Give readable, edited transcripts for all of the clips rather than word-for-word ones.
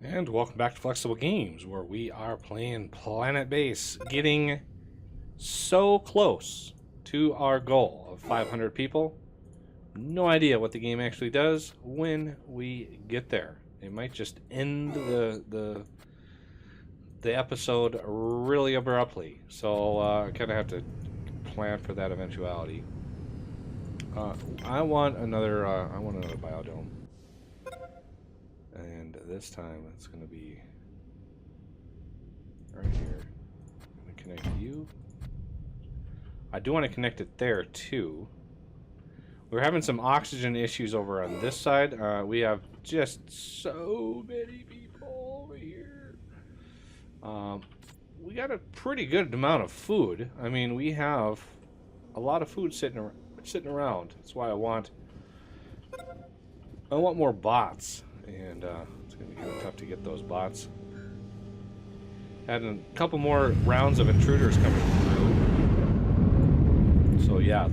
And welcome back to Flexible Games, where we are playing PlanetBase, getting so close to our goal of 500 people. No idea what the game actually does when we get there. It might just end the episode really abruptly, so I kind of have to plan for that eventuality. I want another biodome. And this time it's going to be right here. I'm going to connect you. I do want to connect it there too. We're having some oxygen issues over on this side. We have just so many people over here. We got a pretty good amount of food. I mean, we have a lot of food sitting around. That's why I want more bots. And it's going to be kind of tough to get those bots. Had a couple more rounds of intruders coming through. So yeah,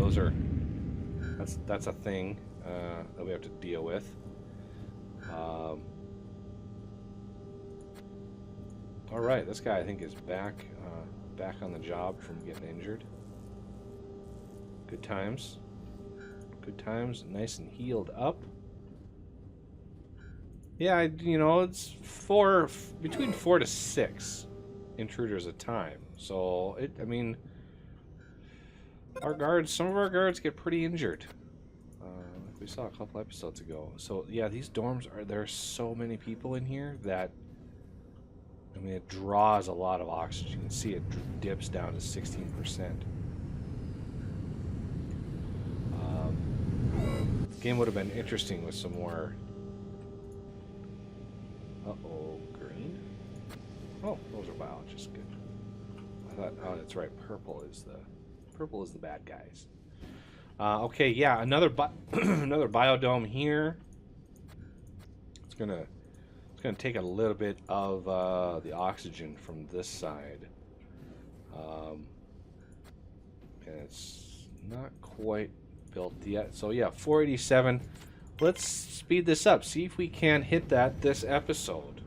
that's a thing that we have to deal with. All right, this guy I think is back on the job from getting injured. Good times. Good times, nice and healed up. Yeah, you know, it's between 4 to 6 intruders a time. So I mean, some of our guards get pretty injured. Like we saw a couple episodes ago. So yeah, these dorms there's so many people in here that, I mean, it draws a lot of oxygen. You can see it dips down to 16%. The game would have been interesting with some more. Uh-oh, green? Oh, those are biologists, good. I thought, oh, that's right, purple is the bad guys. Okay, yeah, another another biodome here. It's gonna take a little bit of the oxygen from this side. And it's not quite built yet. So yeah, 487. Let's speed this up. See if we can hit that this episode,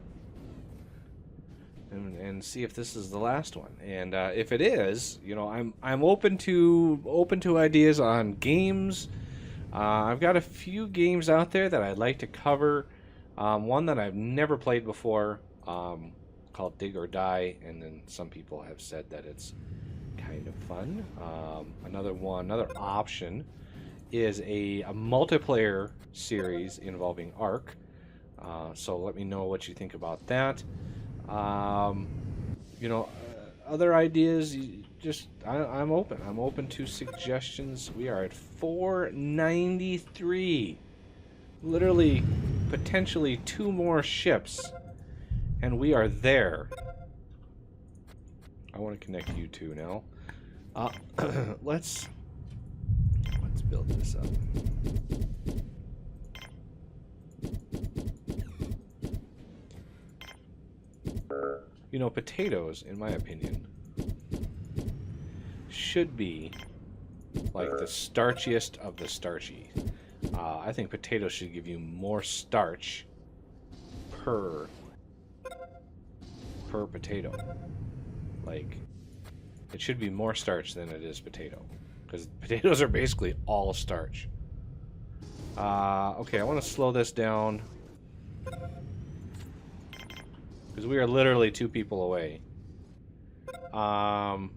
and see if this is the last one. And if it is, you know, I'm open to ideas on games. I've got a few games out there that I'd like to cover. One that I've never played before, called Dig or Die, and then some people have said that it's kind of fun. Another option is a multiplayer series involving Ark. So let me know what you think about that. You know, other ideas, I'm open. I'm open to suggestions. We are at 493. Literally, potentially 2 more ships, and we are there. I want to connect you two now. Let's build this up. You know, potatoes, in my opinion, should be like the starchiest of the starchy. I think potatoes should give you more starch per potato. Like, it should be more starch than it is potato, because potatoes are basically all starch. Okay, I want to slow this down, because we are literally 2 people away. No,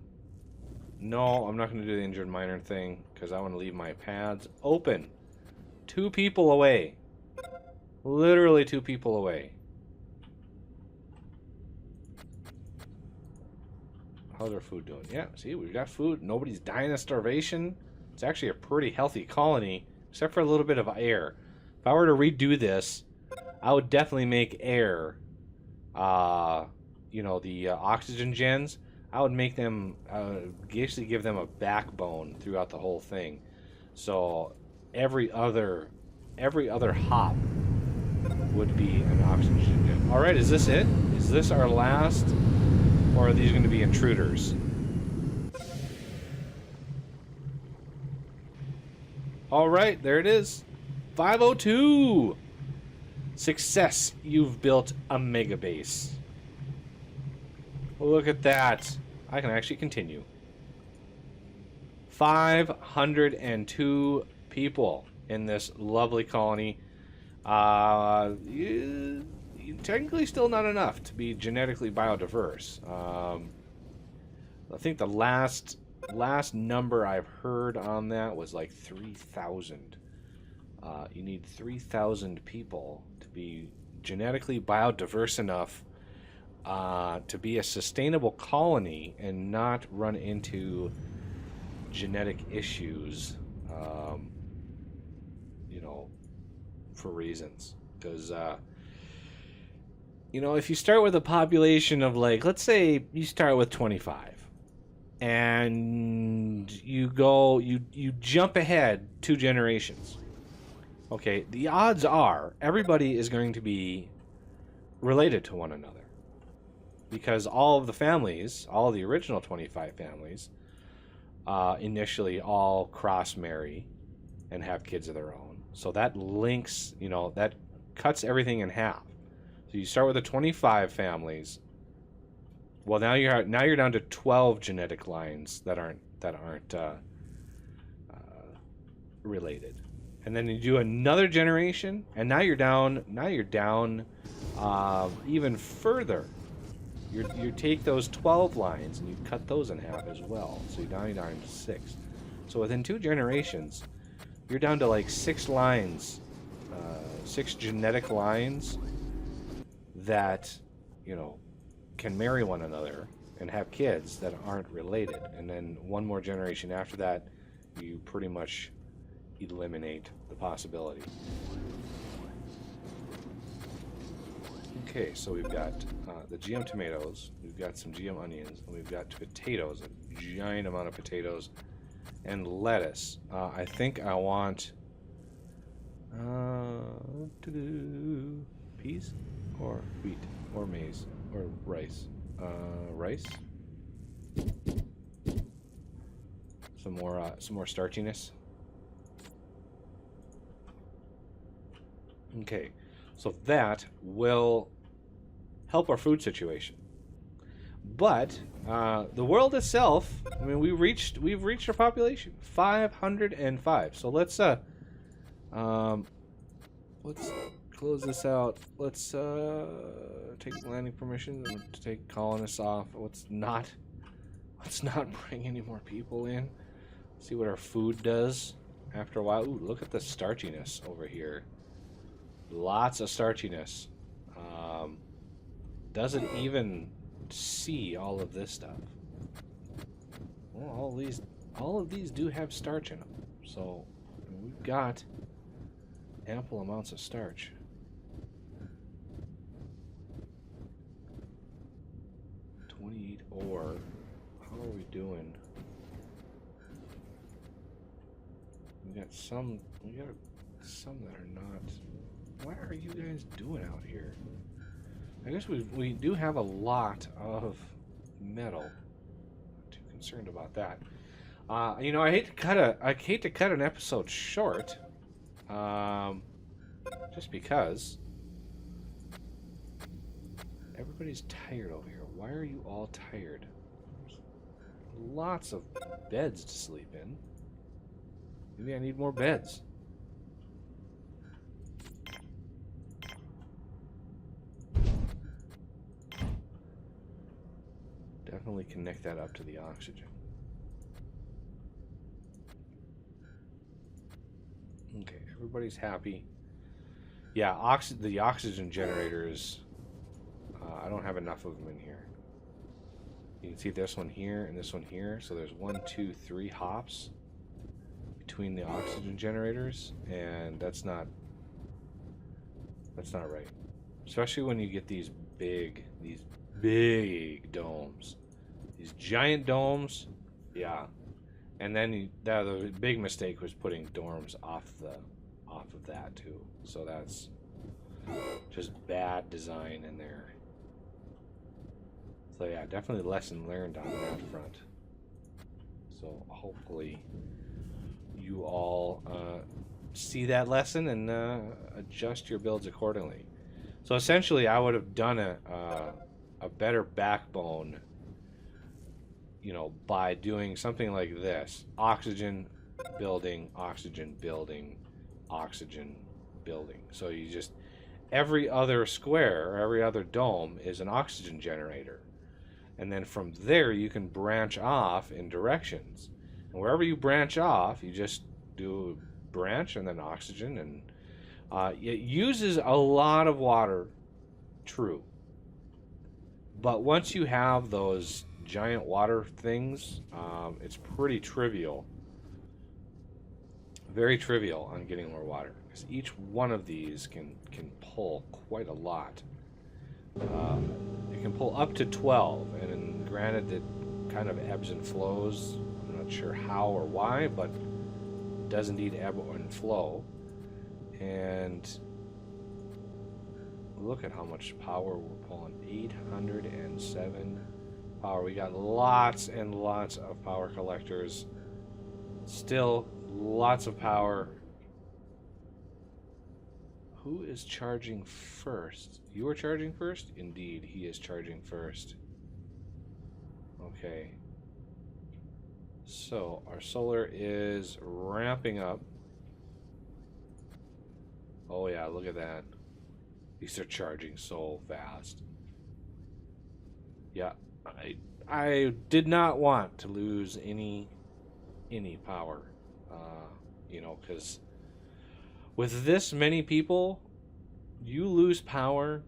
I'm not going to do the injured miner thing, because I want to leave my pads open. 2 people away. Literally 2 people away. How's our food doing? Yeah, see, we've got food. Nobody's dying of starvation. It's actually a pretty healthy colony, except for a little bit of air. If I were to redo this, I would definitely make air, you know, the oxygen gens. I would make them, basically give them a backbone throughout the whole thing. So every other hop would be an oxygen gen. All right, is this it? Is this our last? Or are these going to be intruders? All right, there it is. 502. Success! You've built a mega base. Look at that. I can actually continue. 502 people in this lovely colony. Technically still not enough to be genetically biodiverse. I think the last number I've heard on that was like 3,000. You need 3,000 people to be genetically biodiverse enough to be a sustainable colony and not run into genetic issues, you know, for reasons. Because, you know, if you start with a population of, like, let's say you start with 25, and you jump ahead 2 generations. Okay, the odds are everybody is going to be related to one another. Because all of the families, all of the original 25 families, initially all cross-marry and have kids of their own. So that links, you know, that cuts everything in half. So you start with the 25 families. Well, now you're down to 12 genetic lines that aren't related. And then you do another generation, and now you're down even further. You take those 12 lines and you cut those in half as well. So you're down to 6. So within 2 generations, you're down to like 6 lines, 6 genetic lines that, you know, can marry one another and have kids that aren't related. And then one more generation after that, you pretty much eliminate the possibility. Okay, so we've got the GM tomatoes, we've got some GM onions, and we've got potatoes, a giant amount of potatoes, and lettuce. I think I want peas or wheat or maize or rice. Rice. Some more starchiness. Okay, so that will help our food situation. But the world itself, I mean, we've reached our population, 505. So let's close this out. Let's take landing permissions and take colonists off. Let's not bring any more people in. See what our food does after a while. Ooh, look at the starchiness over here. Lots of starchiness. Doesn't even see all of this stuff. Well, all of these do have starch in them. So we've got ample amounts of starch. Ore. How are we doing? We got some that are not. What are you guys doing out here? I guess we do have a lot of metal. Not too concerned about that. You know, I hate to cut an episode short. Just because everybody's tired over here. Why are you all tired? There's lots of beds to sleep in. Maybe I need more beds. Definitely connect that up to the oxygen. Okay, everybody's happy. Yeah, the oxygen generators, I don't have enough of them in here. You can see this one here and this one here. So there's 1, 2, 3 hops between the oxygen generators, and that's not right. Especially when you get these big domes. These giant domes, yeah. And then the big mistake was putting dorms off of that too. So that's just bad design in there. So yeah, definitely lesson learned on that front. So hopefully you all see that lesson and adjust your builds accordingly. So essentially, I would have done a better backbone, you know, by doing something like this: oxygen building, oxygen building, oxygen building. So you just, every other square, every other dome is an oxygen generator. And then from there, you can branch off in directions. And wherever you branch off, you just do a branch and then oxygen. And it uses a lot of water, true. But once you have those giant water things, it's pretty trivial. Very trivial on getting more water. Because each one of these can pull quite a lot. It can pull up to 12, and granted it kind of ebbs and flows. I'm not sure how or why, but it does indeed ebb and flow. And look at how much power we're pulling. 807 power. We got lots and lots of power collectors. Still lots of power. Who is charging first? You are charging first? Indeed, he is charging first. Okay. So, our solar is ramping up. Oh yeah, look at that. These are charging so fast. Yeah, I did not want to lose any power. You know, because with this many people, you lose power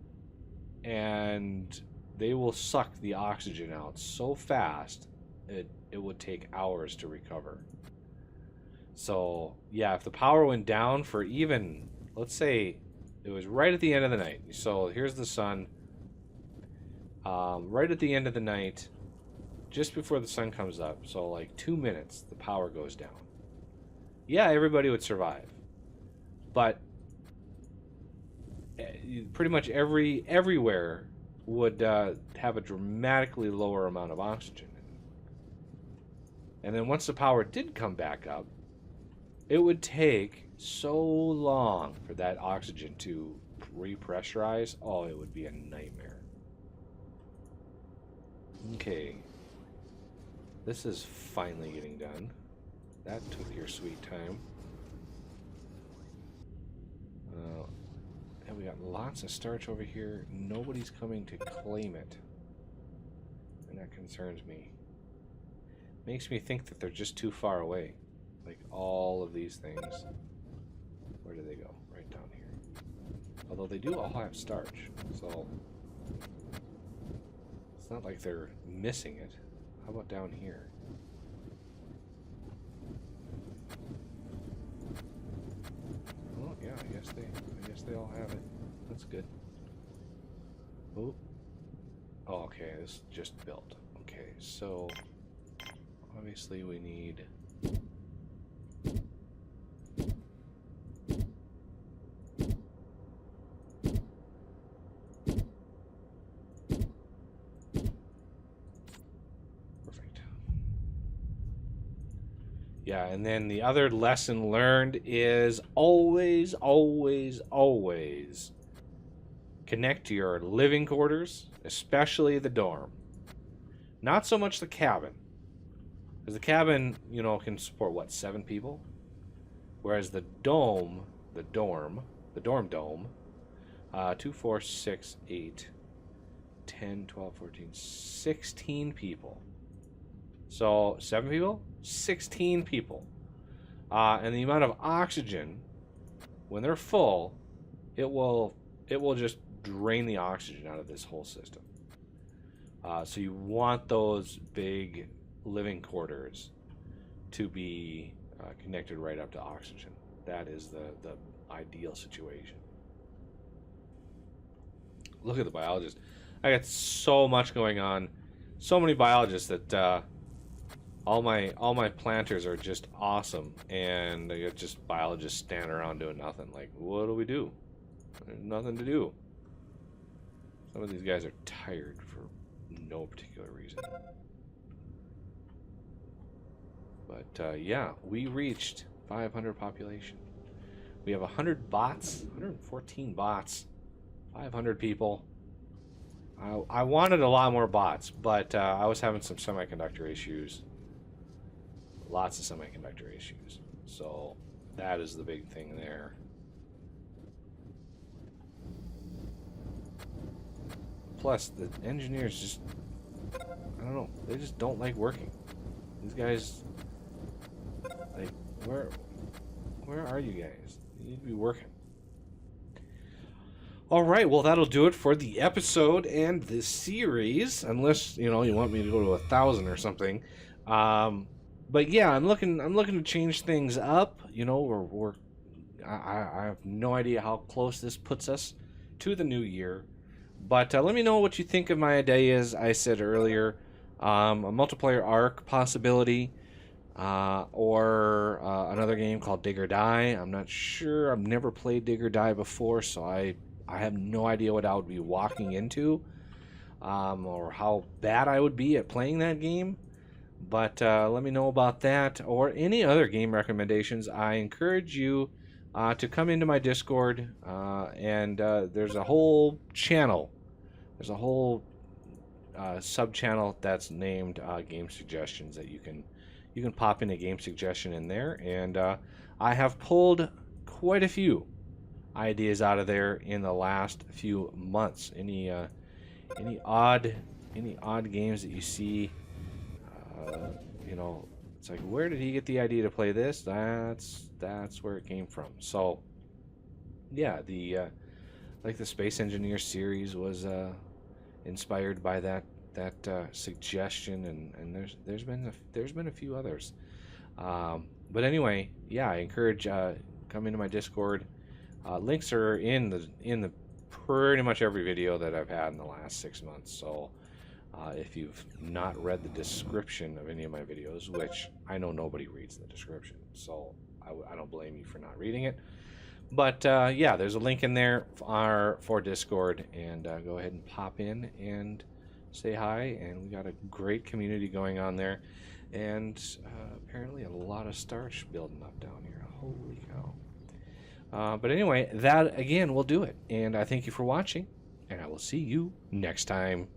and they will suck the oxygen out so fast it would take hours to recover. So yeah, if the power went down for even, let's say it was right at the end of the night. So here's the sun. Right at the end of the night, just before the sun comes up, so like 2 minutes, the power goes down. Yeah, everybody would survive. But pretty much everywhere would have a dramatically lower amount of oxygen. And then once the power did come back up, it would take so long for that oxygen to repressurize. Oh, it would be a nightmare. Okay. This is finally getting done. That took your sweet time. And we got lots of starch over here. Nobody's coming to claim it. And that concerns me. Makes me think that they're just too far away. Like all of these things. Where do they go? Right down here. Although they do all have starch. So it's not like they're missing it. How about down here? Oh yeah, I guess they all have it. That's good. Oh. Oh, okay, this just built. Okay, so obviously we need perfect. Yeah, and then the other lesson learned is always connect to your living quarters, especially the dorm. Not so much the cabin. Because the cabin, you know, can support, what, 7 people? Whereas the dome, the dorm dome, 2, 4, 6, 8, 10, 12, 14, 16 people. So, 7 people? 16 people. And the amount of oxygen, when they're full, it will just drain the oxygen out of this whole system. So you want those big living quarters to be connected right up to oxygen. That is the ideal situation. Look at the biologist. I got so much going on. So many biologists that all my planters are just awesome, and I got just biologists standing around doing nothing. Like, what do we do? There's nothing to do. Some of these guys are tired for no particular reason. But yeah, we reached 500 population. We have 100 bots, 114 bots 500 people. I wanted a lot more bots, but I was having some semiconductor issues. Lots of semiconductor issues. So that is the big thing there. Plus, the engineers just, I don't know, they just don't like working. These guys, like, where are you guys? You need to be working. All right, well, that'll do it for the episode and the series, unless, you know, you want me to go to 1,000 or something. But yeah, I'm looking to change things up. You know, I have no idea how close this puts us to the new year. But let me know what you think of my ideas. I said earlier, a multiplayer Ark possibility, or another game called Dig or Die. I'm not sure. I've never played Dig or Die before, so I have no idea what I would be walking into, or how bad I would be at playing that game. But let me know about that or any other game recommendations. I encourage you to come into my Discord, and there's a whole channel. There's a whole sub-channel that's named Game Suggestions that you can pop in a game suggestion in there, and I have pulled quite a few ideas out of there in the last few months. Any odd games that you see, you know, it's like, where did he get the idea to play this? That's where it came from. So yeah, the like the Space Engineer series was inspired by that suggestion, and there's been a few others. But anyway, yeah, I encourage come into my Discord. Links are in the pretty much every video that I've had in the last 6 months. So if you've not read the description of any of my videos, which I know nobody reads the description, so I don't blame you for not reading it. But yeah, there's a link in there for Discord, and go ahead and pop in and say hi. And we got a great community going on there, and apparently a lot of starch building up down here. Holy cow. But anyway, that again will do it, and I thank you for watching, and I will see you next time.